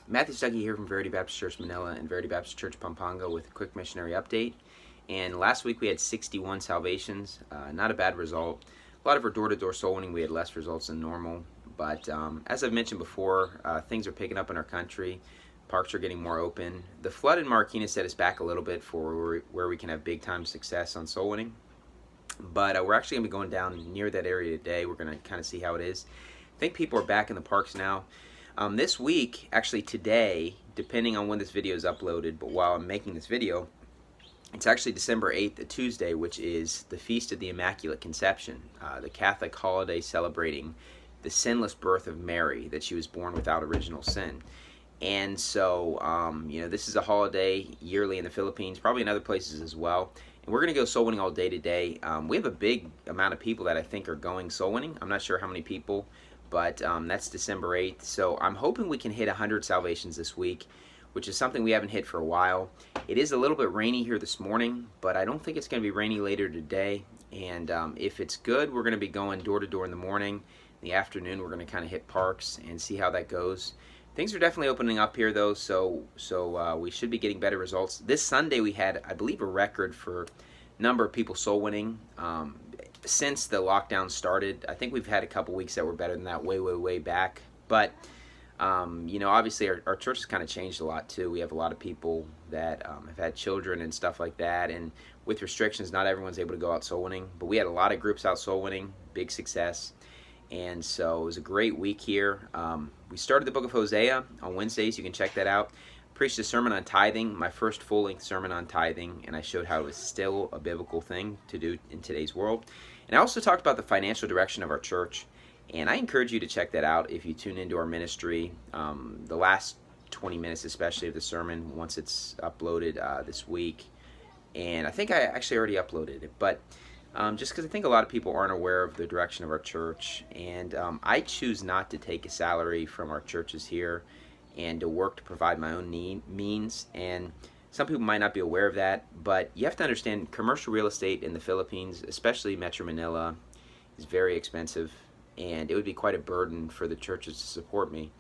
Matthew Stuckey here from Verity Baptist Church Manila and Verity Baptist Church Pampanga with a quick missionary update. And last week we had 61 salvations, not a bad result. A lot of our door-to-door soul winning, we had less results than normal. But as I've mentioned before, things are picking up in our country. Parks are getting more open. The flood in Marquina set us back a little bit for where we can have big-time success on soul winning. But we're actually going to be going down near that area today. We're going to kind of see how it is. I think people are back in the parks now. This week, actually today, depending on when this video is uploaded, but while I'm making this video, it's actually December 8th, a Tuesday, which is the Feast of the Immaculate Conception, the Catholic holiday celebrating the sinless birth of Mary, that she was born without original sin. And so, this is a holiday yearly in the Philippines, probably in other places as well. And we're going to go soul winning all day today. We have a big amount of people that I think are going soul winning. I'm not sure how many people, but that's December 8th. So I'm hoping we can hit 100 salvations this week, which is something we haven't hit for a while. It is a little bit rainy here this morning, but I don't think it's going to be rainy later today. And if it's good, we're going to be going door to door in the morning. In the afternoon, we're going to kind of hit parks and see how that goes. Things are definitely opening up here, though, so we should be getting better results. This Sunday we had, I believe, a record for number of people soul winning since the lockdown started. I think we've had a couple weeks that were better than that way back. But, obviously our church has kind of changed a lot, too. We have a lot of people that have had children and stuff like that. And with restrictions, not everyone's able to go out soul winning. But we had a lot of groups out soul winning, big success. And so it was a great week here. We started the book of Hosea on Wednesdays. You can check that out. Preached a sermon on tithing, my first full-length sermon on tithing, and I showed how it was still a biblical thing to do in today's world. And I also talked about the financial direction of our church, and I encourage you to check that out if you tune into our ministry. The last 20 minutes especially of the sermon, once it's uploaded this week. And I think I actually already uploaded it, but just because I think a lot of people aren't aware of the direction of our church. And I choose not to take a salary from our churches here and to work to provide my own means. And some people might not be aware of that, but you have to understand commercial real estate in the Philippines, especially Metro Manila, is very expensive. And it would be quite a burden for the churches to support me.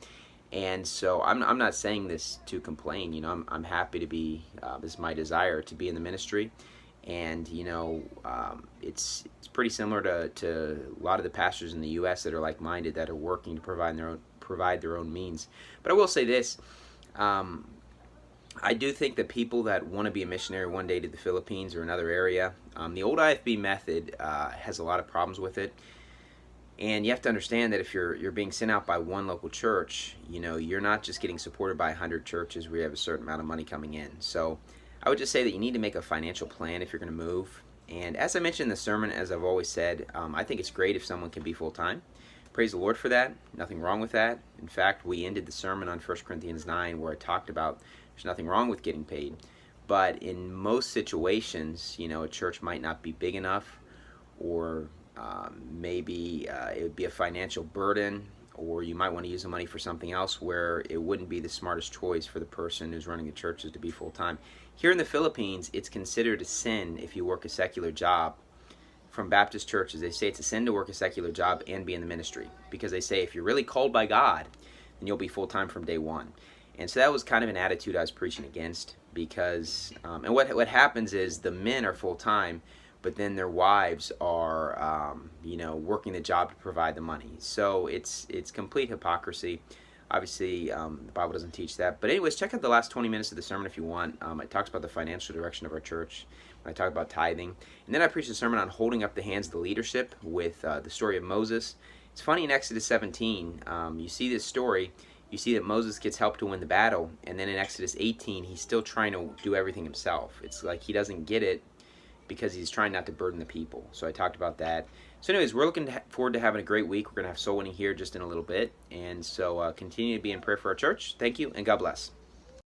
And so I'm not saying this to complain. I'm happy to be, this is my desire to be in the ministry. And it's pretty similar to a lot of the pastors in the U.S. that are like-minded, that are working to provide their own means. But I will say this: I do think that people that want to be a missionary one day to the Philippines or another area, the old IFB method has a lot of problems with it. And you have to understand that if you're being sent out by one local church, you're not just getting supported by 100 churches where you have a certain amount of money coming in. So I would just say that you need to make a financial plan if you're going to move. And as I mentioned in the sermon, as I've always said, I think it's great if someone can be full-time. Praise the Lord for that. Nothing wrong with that. In fact, we ended the sermon on 1 Corinthians 9 where I talked about there's nothing wrong with getting paid. But in most situations, a church might not be big enough, or maybe it would be a financial burden, or you might want to use the money for something else where it wouldn't be the smartest choice for the person who's running the churches to be full-time. Here in the Philippines, it's considered a sin if you work a secular job. From Baptist churches, they say it's a sin to work a secular job and be in the ministry, because they say if you're really called by God, then you'll be full-time from day one. And so that was kind of an attitude I was preaching against, because and what happens is the men are full-time, but then their wives are, working the job to provide the money. So it's complete hypocrisy. Obviously, the Bible doesn't teach that. But anyways, check out the last 20 minutes of the sermon if you want. It talks about the financial direction of our church. I talk about tithing. And then I preached a sermon on holding up the hands of the leadership with the story of Moses. It's funny, in Exodus 17, you see this story. You see that Moses gets help to win the battle. And then in Exodus 18, he's still trying to do everything himself. It's like he doesn't get it, because he's trying not to burden the people. So I talked about that. So anyways, we're looking forward to having a great week. We're going to have soul winning here just in a little bit. And so continue to be in prayer for our church. Thank you, and God bless.